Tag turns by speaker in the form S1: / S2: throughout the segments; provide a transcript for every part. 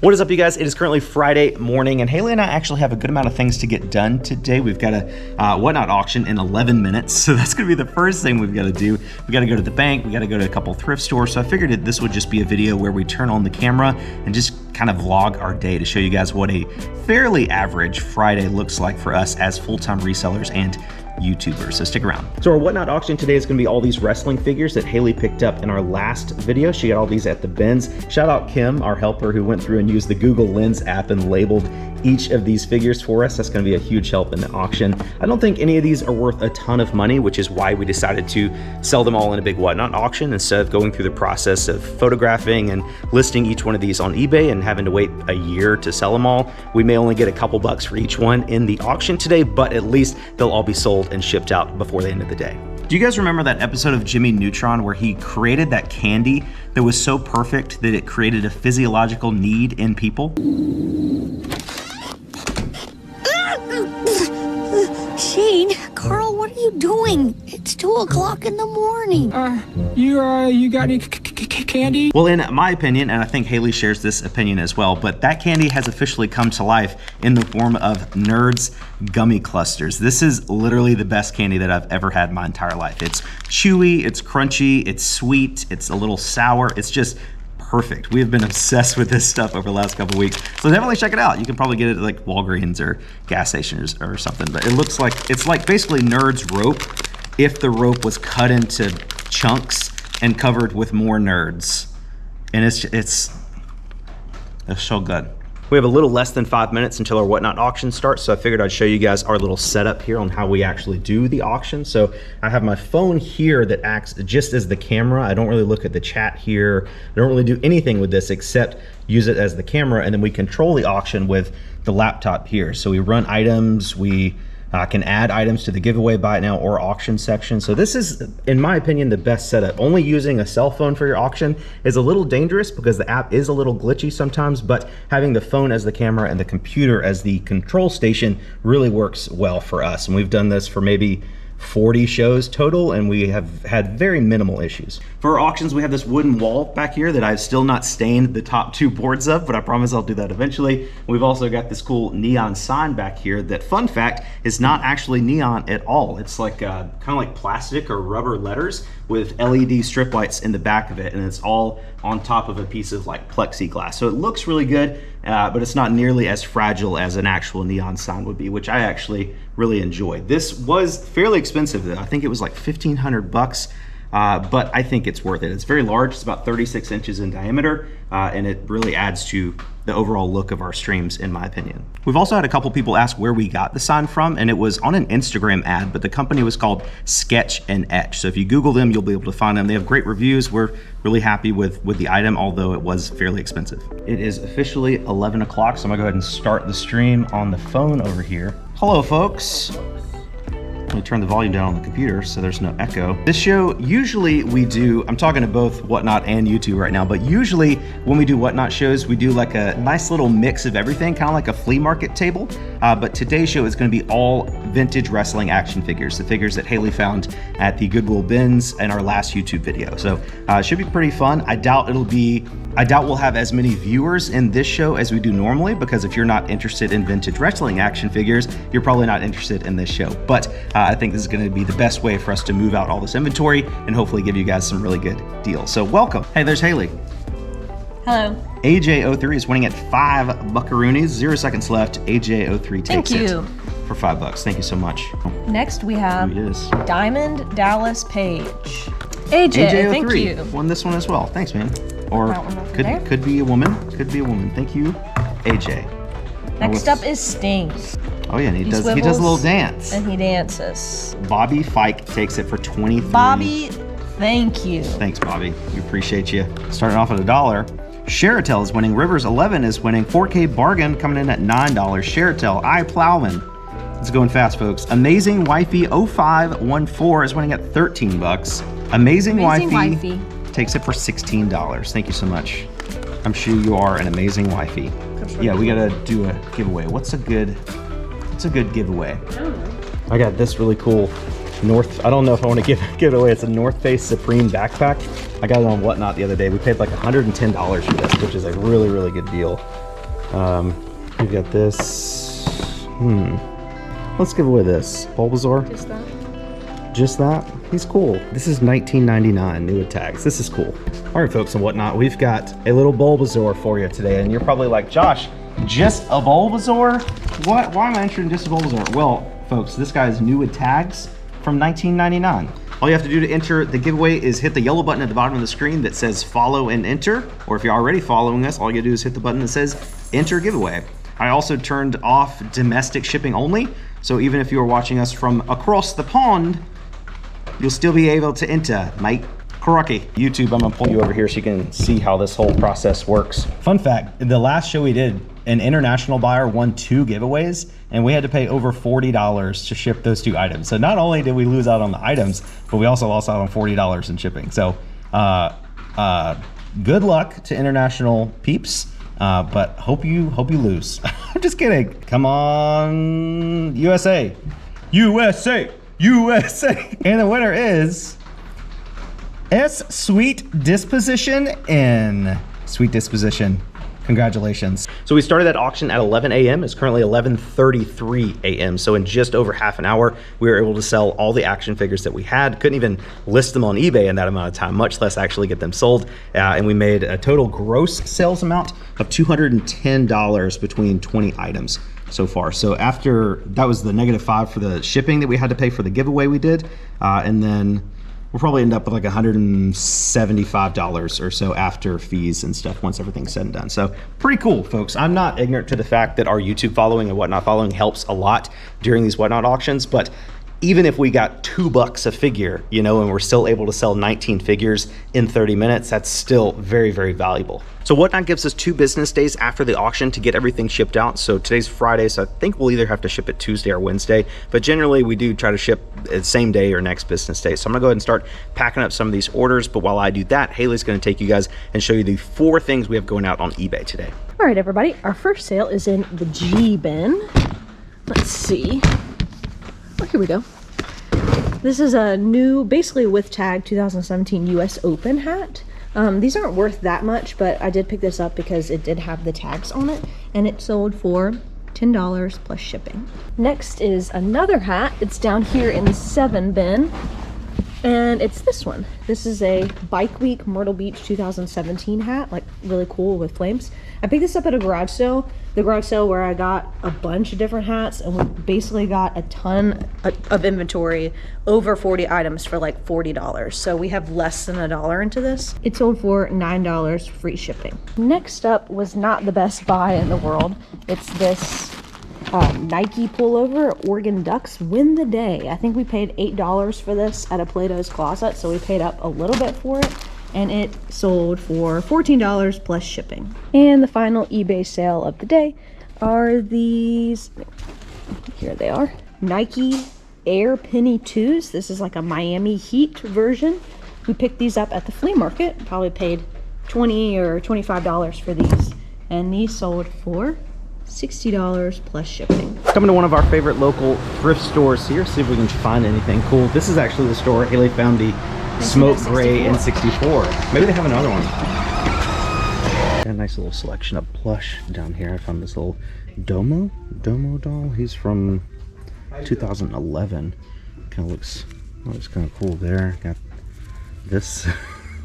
S1: What is up, you guys? It is currently Friday morning, and Haley and I actually have a good amount of things to get done today. We've got a whatnot auction in 11 minutes, so that's gonna be the first thing we've got to do. We got to go to the bank, we got to go to a couple thrift stores, so I figured that this would just be a video where we turn on the camera and just kind of vlog our day to show you guys what a fairly average Friday looks like for us as full-time resellers and YouTubers, so stick around. So our whatnot auction today is gonna be all these wrestling figures that Haley picked up in our last video. She got all these at the bins. Shout out Kim, our helper, who went through and used the Google Lens app and labeled each of these figures for us. That's gonna be a huge help in the auction. I don't think any of these are worth a ton of money, which is why we decided to sell them all in a big whatnot auction instead of going through the process of photographing and listing each one of these on eBay and having to wait a year to sell them all. We may only get a couple bucks for each one in the auction today, but at least they'll all be sold and shipped out before the end of the day. Do you guys remember that episode of Jimmy Neutron where he created that candy that was so perfect that it created a physiological need in people?
S2: Shane, Carl, what are you doing? It's 2 o'clock in the morning.
S3: You got any candy?
S1: Well, in my opinion, and I think Haley shares this opinion as well, but that candy has officially come to life in the form of Nerds gummy clusters. This is literally the best candy that I've ever had in my entire life. It's chewy, it's crunchy, it's sweet, it's a little sour, it's just perfect. We have been obsessed with this stuff over the last couple weeks, so definitely check it out. You can probably get it at like Walgreens or gas stations or something, but it looks like, it's like basically Nerds rope if the rope was cut into chunks and covered with more Nerds. And it's so good. We have a little less than 5 minutes until our whatnot auction starts, so I figured I'd show you guys our little setup here on how we actually do the auction. So I have my phone here that acts just as the camera. I don't really look at the chat here. I don't really do anything with this except use it as the camera, and then we control the auction with the laptop here. So we run items, we can add items to the giveaway, buy it now, or auction section. So this is, in my opinion, the best setup. Only using a cell phone for your auction is a little dangerous because the app is a little glitchy sometimes, but having the phone as the camera and the computer as the control station really works well for us. And we've done this for maybe 40 shows total, and we have had very minimal issues. For our auctions, we have this wooden wall back here that I've still not stained the top 2 boards of, but I promise I'll do that eventually. We've also got this cool neon sign back here that, fun fact, is not actually neon at all. It's like kind of like plastic or rubber letters with LED strip lights in the back of it, and it's all on top of a piece of like plexiglass. So it looks really good, but it's not nearly as fragile as an actual neon sign would be, which I actually really enjoy. This was fairly expensive though. I think it was like 1,500 bucks, but I think it's worth it. It's very large, it's about 36 inches in diameter, and it really adds to the overall look of our streams, in my opinion. We've also had a couple people ask where we got the sign from, and it was on an Instagram ad, but the company was called Sketch and Etch. So if you Google them, you'll be able to find them. They have great reviews. We're really happy with the item, although it was fairly expensive. It is officially 11 o'clock, so I'm gonna go ahead and start the stream on the phone over here. Hello, folks. Let me turn the volume down on the computer so there's no echo. This show, usually we do, I'm talking to both Whatnot and YouTube right now, but usually when we do Whatnot shows, we do like a nice little mix of everything, kind of like a flea market table. But today's show is gonna be all vintage wrestling action figures, the figures that Haley found at the Goodwill bins in our last YouTube video. So it should be pretty fun. I doubt we'll have as many viewers in this show as we do normally, because if you're not interested in vintage wrestling action figures, you're probably not interested in this show. But I think this is going to be the best way for us to move out all this inventory and hopefully give you guys some really good deals. So welcome. Hey, there's Haley.
S2: Hello.
S1: AJ03 is winning at 5 buckaroonies. 0 seconds left. AJ03 takes it for $5. Thank you so much.
S4: Next we have Diamond Dallas Page.
S1: AJ03
S4: thank you.
S1: Won this one as well. Thanks, man. Or could be a woman. Could be a woman. Thank you, AJ.
S4: Next up is Sting.
S1: Oh yeah, and he does a little dance.
S4: And he dances.
S1: Bobby Fike takes it for 23.
S4: Bobby, thank you.
S1: Thanks, Bobby. We appreciate you. Starting off at $1. Sheratel is winning. Rivers 11 is winning. 4K Bargain coming in at $9. Sheratel, I Plowman. It's going fast, folks. Amazing Wifey 0514 is winning at 13 bucks. Amazing Wifey takes it for $16. Thank you so much. I'm sure you are an amazing wifey. Yeah, we gotta do a giveaway. What's a good giveaway? I got this really cool I don't know if I want to give it away. It's a North Face Supreme backpack. I got it on Whatnot the other day. We paid like $110 for this, which is a really, really good deal. We've got this. Let's give away this. Bulbasaur.
S4: Just that.
S1: Just that? He's cool. This is $19.99, new with tags. This is cool. All right, folks and whatnot, we've got a little Bulbasaur for you today, and you're probably like, Josh, just a Bulbasaur? What? Why am I entering just a Bulbasaur? Well, folks, this guy is new with tags from $19.99. All you have to do to enter the giveaway is hit the yellow button at the bottom of the screen that says follow and enter, or if you're already following us, all you gotta do is hit the button that says enter giveaway. I also turned off domestic shipping only, so even if you are watching us from across the pond, you'll still be able to enter, mate. Crocky. YouTube, I'm gonna pull you over here so you can see how this whole process works. Fun fact, the last show we did, an international buyer won 2 giveaways, and we had to pay over $40 to ship those 2 items. So not only did we lose out on the items, but we also lost out on $40 in shipping. So good luck to international peeps, but hope you lose. I'm just kidding. Come on, USA. USA, USA. And the winner is Sweet Disposition and Sweet Disposition. Congratulations. So we started that auction at 11 a.m. It's currently 11:33 a.m. So in just over half an hour, we were able to sell all the action figures that we had. Couldn't even list them on eBay in that amount of time, much less actually get them sold. And we made a total gross sales amount of $210 between 20 items so far. So after, that was the -5 for the shipping that we had to pay for the giveaway we did. And then we'll probably end up with like $175 or so after fees and stuff once everything's said and done. So pretty cool, folks. I'm not ignorant to the fact that our YouTube following and whatnot following helps a lot during these whatnot auctions, but even if we got $2 a figure, you know, and we're still able to sell 19 figures in 30 minutes, that's still very, very valuable. So whatnot gives us 2 business days after the auction to get everything shipped out. So today's Friday, so I think we'll either have to ship it Tuesday or Wednesday, but generally we do try to ship the same day or next business day. So I'm gonna go ahead and start packing up some of these orders, but while I do that, Haley's gonna take you guys and show you the 4 things we have going out on eBay today.
S4: All right, everybody, our first sale is in the G bin. Let's see. Oh, here we go. This is a new, basically with tag 2017 US Open hat. These aren't worth that much, but I did pick this up because it did have the tags on it, and it sold for $10 plus shipping. Next is another hat. It's down here in the 7 bin, and it's this one. This is a Bike Week Myrtle Beach 2017 hat, like really cool with flames. I picked this up at a garage sale, the garage sale where I got a bunch of different hats, and we basically got a ton of inventory, over 40 items for like $40. So we have less than $1 into this. It sold for $9 free shipping. Next up was not the best buy in the world. It's this Nike pullover, Oregon Ducks win the day. I think we paid $8 for this at a Plato's Closet, so we paid up a little bit for it, and it sold for $14 plus shipping. And the final eBay sale of the day are these, here they are, Nike Air Penny 2s. This is like a Miami Heat version. We picked these up at the flea market, probably paid $20 or $25 for these, and these sold for $60 plus shipping.
S1: Coming to one of our favorite local thrift stores here, see if we can find anything cool. This is actually the store Haley found the smoke gray N64. Maybe they have another one. Got a nice little selection of plush down here. I found this little Domo doll. He's from 2011. Kind of looks kind of cool there. Got this,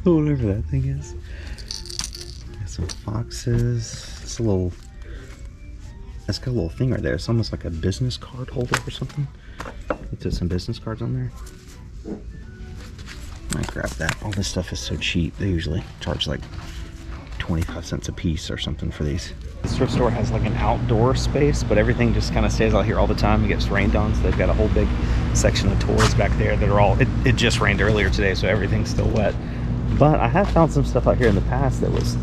S1: whatever that thing is. Got some foxes. It's a little. It's got a little thing right there. It's almost like a business card holder or something. There's some business cards on there. I might grab that. All this stuff is so cheap. They usually charge like 25 cents a piece or something for these. This thrift store has like an outdoor space, but everything just kind of stays out here all the time. It gets rained on, so they've got a whole big section of toys back there that are all, it just rained earlier today, so everything's still wet. But I have found some stuff out here in the past that was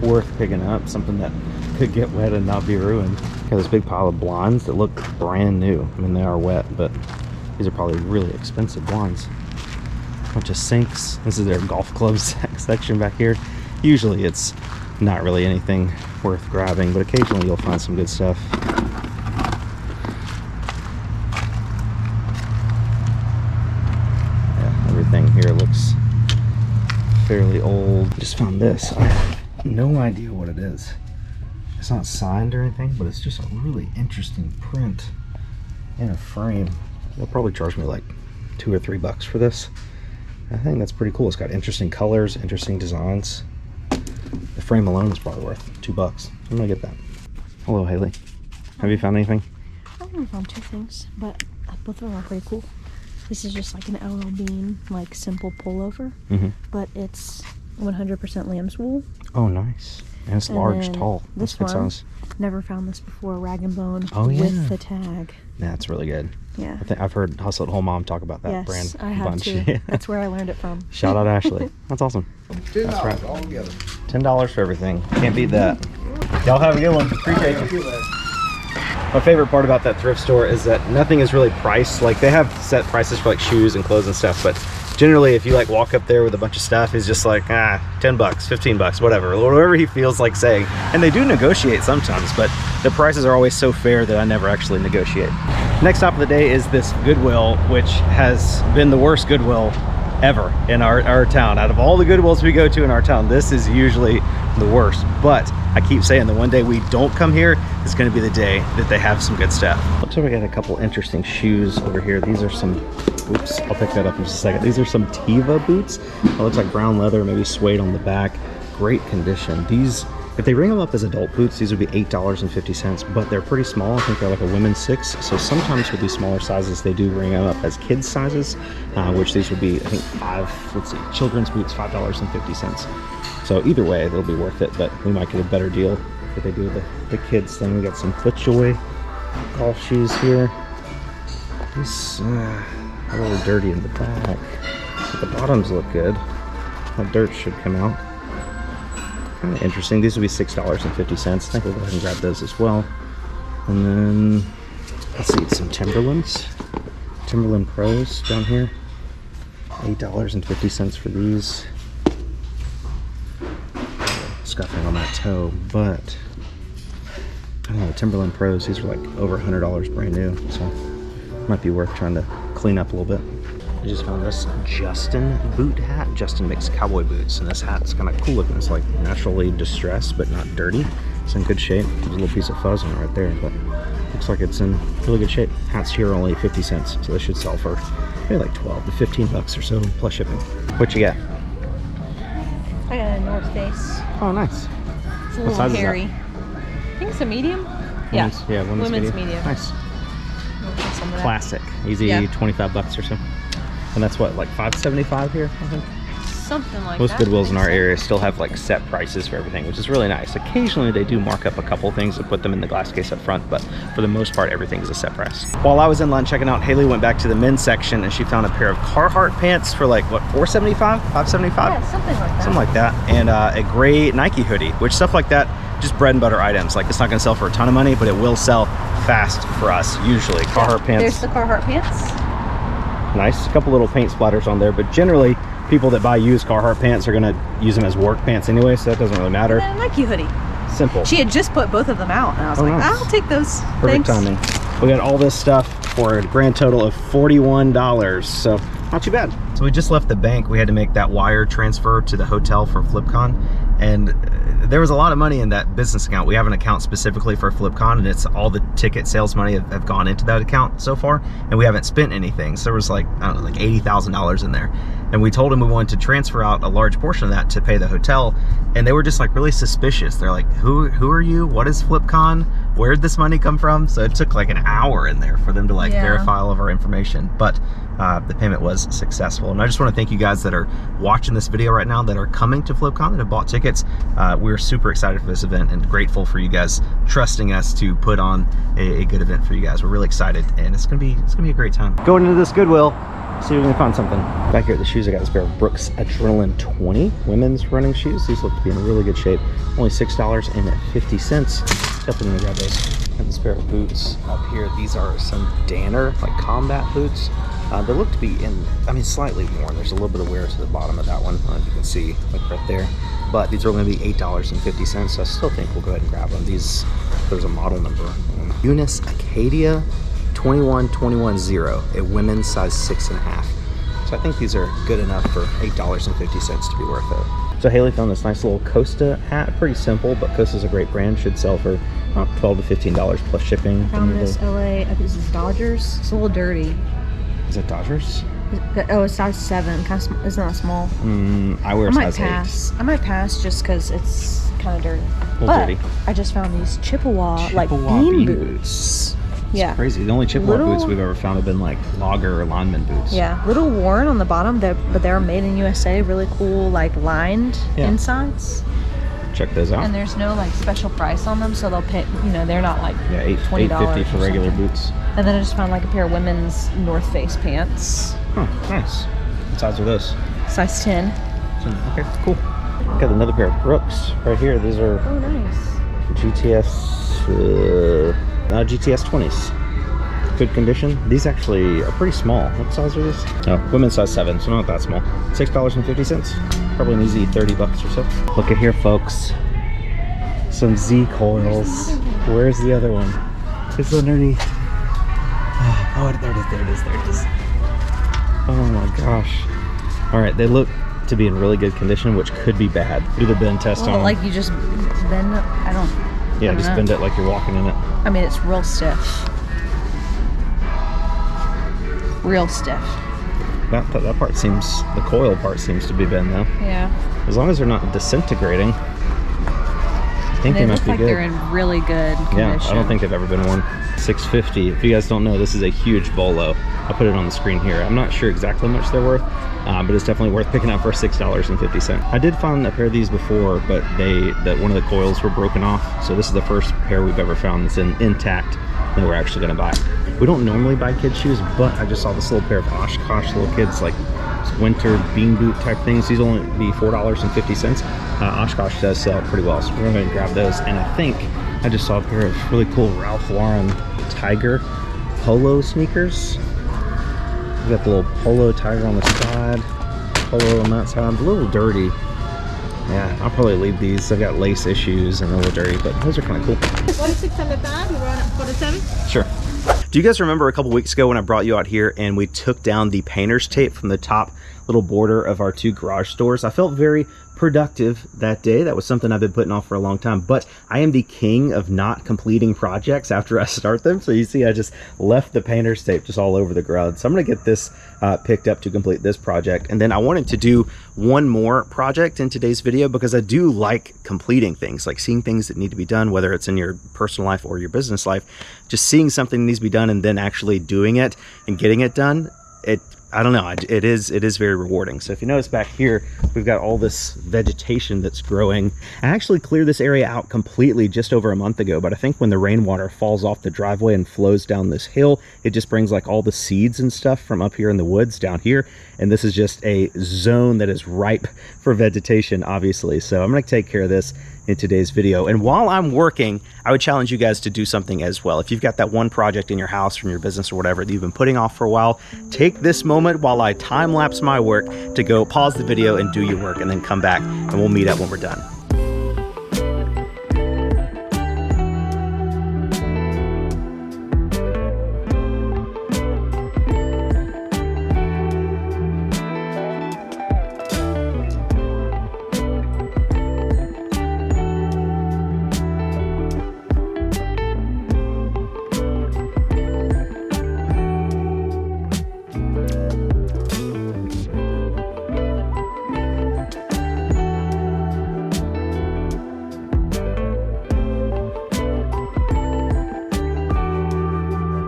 S1: worth picking up, something that could get wet and not be ruined. Got this big pile of blondes that look brand new. I mean, they are wet, but these are probably really expensive blondes. Bunch of sinks. This is their golf clubs section back here. Usually it's not really anything worth grabbing, but occasionally you'll find some good stuff. Yeah, everything here looks fairly old. Just found this. I have no idea what it is. It's not signed or anything, but it's just a really interesting print in a frame. They'll probably charge me like $2 or $3 for this. I think that's pretty cool. It's got interesting colors, interesting designs. The frame alone is probably worth $2. So I'm gonna get that. Hello, Haley. Have you found anything?
S4: I only found 2 things, but both of them are pretty cool. This is just like an LL Bean, like simple pullover, but it's 100% lamb's wool.
S1: Oh, nice. And it's large, tall.
S4: This
S1: That's good
S4: one,
S1: size.
S4: never found this before, Rag & Bone
S1: yeah.
S4: with the tag.
S1: Yeah, it's really good.
S4: Yeah.
S1: I think I've heard Hustle at Home Mom talk about that
S4: Yes,
S1: brand
S4: I have
S1: bunch.
S4: too. That's where I learned it from.
S1: Shout out Ashley. That's awesome.
S5: $10
S1: That's right.
S5: altogether.
S1: $10 for everything. Can't beat that. Y'all have a good one. Appreciate you. My favorite part about that thrift store is that nothing is really priced. Like, they have set prices for like shoes and clothes and stuff, but generally if you like walk up there with a bunch of stuff, he's just like, $10, $15, whatever he feels like saying. And they do negotiate sometimes, but the prices are always so fair that I never actually negotiate. Next stop of the day is this Goodwill, which has been the worst Goodwill ever in our town. Out of all the Goodwills we go to in our town, this is usually the worst. But I keep saying the one day we don't come here is going to be the day that they have some good stuff. Looks like we got a couple interesting shoes over here. These are some, oops, I'll pick that up in just a second. These are some Teva boots. It looks like brown leather, maybe suede on the back. Great condition. These, if they ring them up as adult boots, these would be $8.50, but they're pretty small. I think they're like a women's 6. So sometimes with these smaller sizes, they do ring them up as kids sizes, which these would be, I think, children's boots, $5.50. So either way, they'll be worth it, but we might get a better deal if they do the kids thing. We got some FootJoy golf shoes here. These are a little dirty in the back, but the bottoms look good. That dirt should come out. Kind of interesting. These would be $6.50. I think we'll go ahead and grab those as well. And then, let's see, some Timberlands. Timberland Pros down here. $8.50 for these. Scuffing on that toe, but I don't know, Timberland Pros, these are like over $100 brand new, so might be worth trying to clean up a little bit. I just found this Justin boot hat. Justin makes cowboy boots, and this hat's kind of cool looking. It's like naturally distressed, but not dirty. It's in good shape. There's a little piece of fuzz on it right there, but looks like it's in really good shape. Hats here are only 50 cents, so they should sell for maybe like 12 to 15 bucks or so plus shipping. What you got?
S4: I got a North Face.
S1: Oh, nice.
S4: It's a little hairy. I think it's a medium. Yeah, women's medium.
S1: Nice.
S4: Some of that.
S1: Classic. Easy,
S4: Yeah.
S1: 25 bucks or so. And that's what, like $5.75 here, I think?
S4: Something like
S1: Most
S4: that.
S1: Goodwills in our area still have like set prices for everything, which is really nice. Occasionally they do mark up a couple things and put them in the glass case up front, but for the most part, everything is a set price. While I was in line checking out, Haley went back to the men's section and she found a pair of Carhartt pants for like, what, $4.75? $5.75?
S4: Yeah, something like that.
S1: Something like that. And a gray Nike hoodie, which stuff like that, just bread and butter items. Like, it's not gonna sell for a ton of money, but it will sell fast for us, usually. Carhartt pants.
S4: There's the Carhartt pants.
S1: Nice, a couple little paint splatters on there, but generally people that buy used Carhartt pants are gonna use them as work pants anyway, so that doesn't really matter.
S4: And a Nike hoodie.
S1: Simple.
S4: She had just put both of them out, and I was like,
S1: nice.
S4: I'll take those.
S1: Perfect
S4: Thanks.
S1: timing. We got all this stuff for a grand total of $41, so not too bad. So we just left the bank. We had to make that wire transfer to the hotel for Flipcon, and there was a lot of money in that business account. We have an account specifically for Flipcon, and it's all the ticket sales money have gone into that account so far, and we haven't spent anything. So there was like, I don't know, like $80,000 in there. And we told them we wanted to transfer out a large portion of that to pay the hotel, and they were just like really suspicious. They're like, who are you? What is Flipcon? Where'd this money come from? So it took like an hour in there for them to like verify all of our information, but the payment was successful. And I just want to thank you guys that are watching this video right now, that are coming to Flipcon, that have bought tickets. We're super excited for this event and grateful for you guys trusting us to put on a good event for you guys. We're really excited, and it's gonna be a great time. Going into this Goodwill, see if we can find something. Back here at the shoes, I got this pair of Brooks Adrenaline 20 women's running shoes. These look to be in really good shape. Only $6.50. Definitely gonna grab those. Got this pair of boots up here. These are some Danner, like combat boots. They look to be in, I mean, slightly worn. There's a little bit of wear to the bottom of that one, you can see, like right there. But these are going to be $8.50, so I still think we'll go ahead and grab them. These, there's a model number. Eunice Acadia 21210, a women's size 6.5. So I think these are good enough for $8.50 to be worth it. So Haley found this nice little Costa hat. Pretty simple, but Costa's a great brand. Should sell for about $12 to $15 plus shipping.
S4: Found this LA, I think this is Dodgers. It's a little dirty.
S1: Is it Dodgers?
S4: Oh, it's size 7. Kind of, it's not small.
S1: I wear size 8.
S4: I might pass just because it's kind of dirty.
S1: A little
S4: But
S1: dirty.
S4: I just found these Chippewa like bean boots. Yeah.
S1: It's crazy. The only Chippewa boots we've ever found have been like logger or lineman boots.
S4: Yeah, little worn on the bottom, but they're made in USA. Really cool, like lined insides.
S1: Check those out.
S4: And there's no like special price on them, so they'll pay. You know, they're not like
S1: $8.50 for regular boots.
S4: And then I just found like a pair of women's North Face pants.
S1: Oh, nice. What size are those?
S4: Size 10.
S1: Okay, cool. Got another pair of Brooks right here. These are
S4: Oh, nice.
S1: GTS 20s. Good condition. These actually are pretty small. What size are these? Oh, women's size 7, so not that small. $6.50. Probably an easy 30 bucks or so. Look at here, folks. Some Z coils. Where's the other one? It's underneath. Oh, there it is, there it is, there it is. Oh my gosh. All right, they look to be in really good condition, which could be bad. Do the bend test on them.
S4: Like you just bend it? I don't
S1: just
S4: know.
S1: bend it like you're walking in it.
S4: I mean, it's real stiff. Real stiff.
S1: That part seems, the coil part seems to be bent though.
S4: Yeah.
S1: As long as they're not disintegrating, I think they might be
S4: look like
S1: good.
S4: they're in really good condition.
S1: Yeah, I don't think they've ever been worn. $6.50. If you guys don't know, this is a huge bolo. I'll put it on the screen here. I'm not sure exactly how much they're worth, but it's definitely worth picking up for $6.50. I did find a pair of these before, but one of the coils were broken off. So this is the first pair we've ever found that's intact that we're actually gonna buy. We don't normally buy kids shoes, but I just saw this little pair of Oshkosh little kids, like winter bean boot type things. These will only be $4.50. Oshkosh does sell pretty well, so we're going to grab those. And I think I just saw a pair of really cool Ralph Lauren Tiger polo sneakers. We got the little polo tiger on the side, polo on that side. A little dirty. Yeah, I'll probably leave these. I've got lace issues and a little dirty, but those are kind of cool.
S5: 46 on the back, you want 47?
S1: Sure. Do you guys remember a couple weeks ago when I brought you out here and we took down the painter's tape from the top little border of our 2 garage doors? I felt very productive that day. That was something I've been putting off for a long time, but I am the king of not completing projects after I start them. So you see, I just left the painter's tape just all over the garage. So I'm going to get this picked up to complete this project. And then I wanted to do one more project in today's video because I do like completing things, like seeing things that need to be done, whether it's in your personal life or your business life. Just seeing something that needs to be done and then actually doing it and getting it done, I don't know, it is very rewarding. So if you notice back here, we've got all this vegetation that's growing. I actually cleared this area out completely just over a month ago, but I think when the rainwater falls off the driveway and flows down this hill, it just brings like all the seeds and stuff from up here in the woods down here. And this is just a zone that is ripe for vegetation, obviously. So I'm gonna take care of this in today's video. And while I'm working, I would challenge you guys to do something as well. If you've got that one project in your house, from your business or whatever that you've been putting off for a while, take this moment while I time lapse my work to go pause the video and do your work, and then come back and we'll meet up when we're done.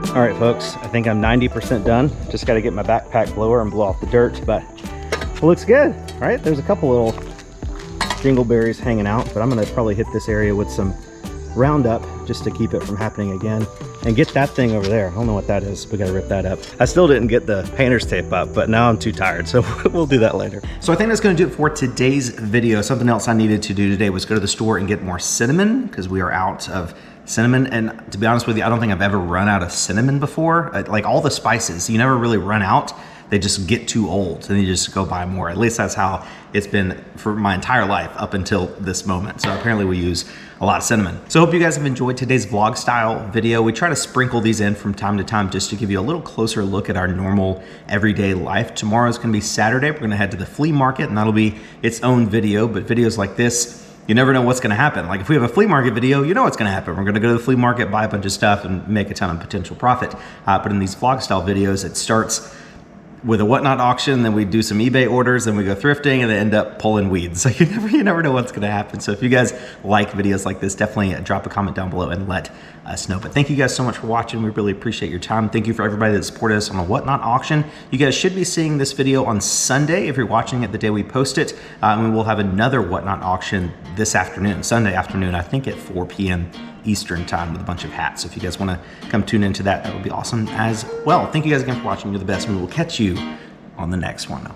S1: All right, folks, I think I'm 90% done. Just got to get my backpack blower and blow off the dirt, but it looks good, right? There's a couple little dingleberries hanging out, but I'm gonna probably hit this area with some Roundup just to keep it from happening again. And get that thing over there. I don't know what that is. We gotta rip that up. I still didn't get the painter's tape up, but now I'm too tired, so we'll do that later. So I think that's gonna do it for today's video. Something else I needed to do today was go to the store and get more cinnamon, because we are out of cinnamon. And to be honest with you, I don't think I've ever run out of cinnamon before. Like all the spices, you never really run out. they just get too old and you just go buy more. At least that's how it's been for my entire life up until this moment. So apparently we use a lot of cinnamon. So I hope you guys have enjoyed today's vlog style video. We try to sprinkle these in from time to time just to give you a little closer look at our normal everyday life. Tomorrow is gonna be Saturday. We're gonna head to the flea market, and that'll be its own video, but videos like this, you never know what's gonna happen. Like if we have a flea market video, you know what's gonna happen. We're gonna go to the flea market, buy a bunch of stuff, and make a ton of potential profit. But in these vlog style videos, it starts with a whatnot auction, then we do some eBay orders, then we go thrifting, and they end up pulling weeds. So you never know what's gonna happen. So if you guys like videos like this, definitely drop a comment down below and let us know. But thank you guys so much for watching. We really appreciate your time. Thank you for everybody that supported us on the whatnot auction. You guys should be seeing this video on Sunday if you're watching it the day we post it. And we'll have another whatnot auction this afternoon, Sunday afternoon, I think at 4 p.m. Eastern time with a bunch of hats. So if you guys want to come tune into that, that would be awesome as well. Thank you guys again for watching. You're the best. We will catch you on the next one.